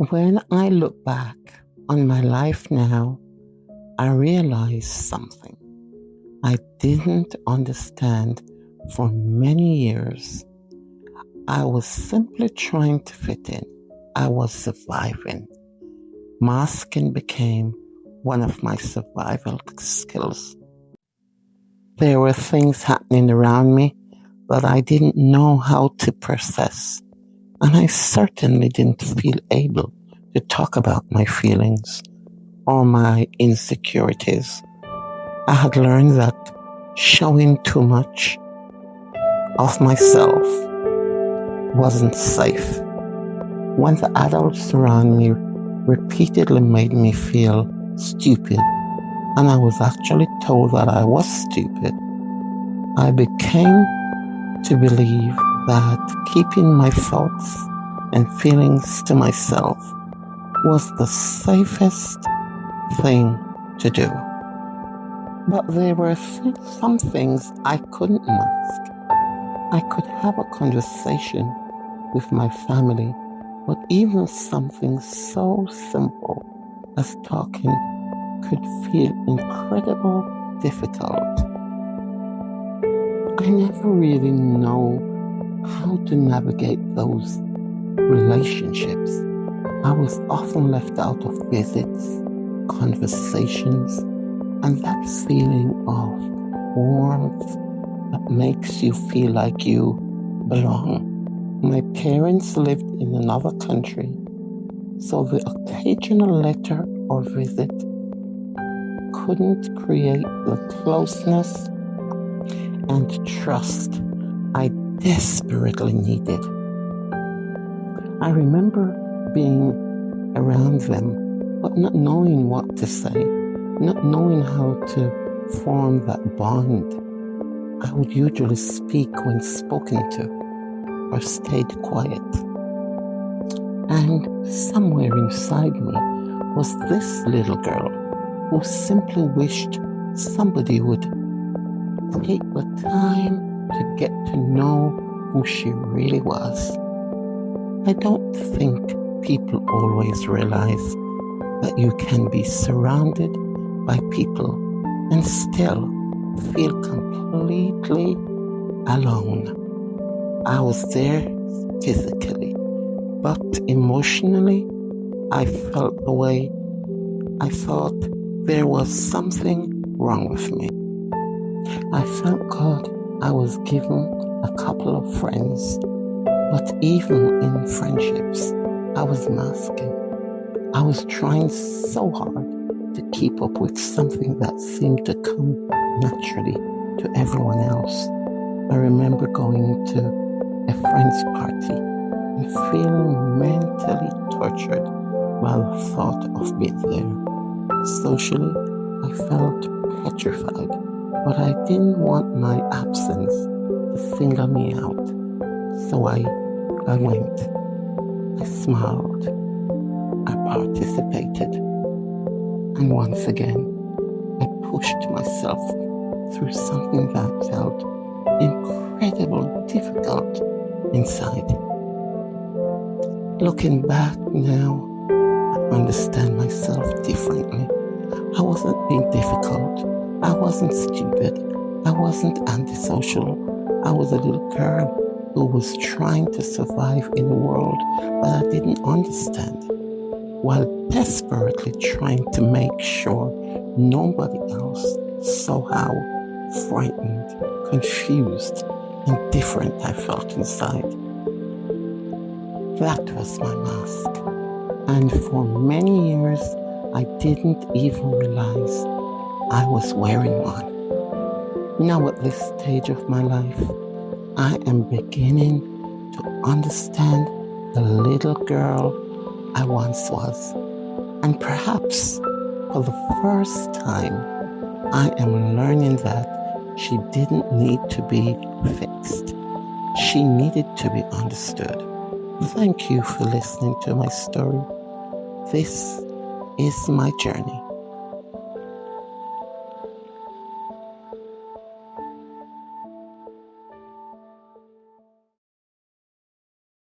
When I look back on my life now, I realize something I didn't understand for many years. I was simply trying to fit in. I was surviving. Masking became one of my survival skills. There were things happening around me that I didn't know how to process, and I certainly didn't feel able to talk about my feelings or my insecurities. I had learned that showing too much of myself wasn't safe. When the adults around me repeatedly made me feel stupid, and I was actually told that I was stupid, I became to believe that keeping my thoughts and feelings to myself was the safest thing to do. But there were some things I couldn't mask. I could have a conversation with my family, but even something so simple as talking could feel incredibly difficult. I never really know how to navigate those relationships. I was often left out of visits, conversations, and that feeling of warmth that makes you feel like you belong. My parents lived in another country, so the occasional letter or visit couldn't create the closeness and trust I desperately needed. I remember being around them, but not knowing what to say, not knowing how to form that bond. I would usually speak when spoken to, or stayed quiet. And somewhere inside me was this little girl who simply wished somebody would take the time to get to know who she really was. I don't think people always realize that you can be surrounded by people and still feel completely alone. I was there physically, but emotionally, I felt the way I thought there was something wrong with me. I felt God I was given a couple of friends, but even in friendships, I was masking. I was trying so hard to keep up with something that seemed to come naturally to everyone else. I remember going to a friend's party and feeling mentally tortured by the thought of being there. Socially, I felt petrified, but I didn't want my absence to single me out. So I went. I smiled. I participated. And once again, I pushed myself through something that felt incredibly difficult inside. Looking back now, I understand myself differently. I wasn't being difficult. I wasn't stupid. I wasn't antisocial. I was a little girl who was trying to survive in a world that I didn't understand, while desperately trying to make sure nobody else saw how frightened, confused, and different I felt inside. That was my mask. And for many years, I didn't even realize I was wearing one. Now at this stage of my life, I am beginning to understand the little girl I once was. And perhaps for the first time, I am learning that she didn't need to be fixed. She needed to be understood. Thank you for listening to my story. This is my journey.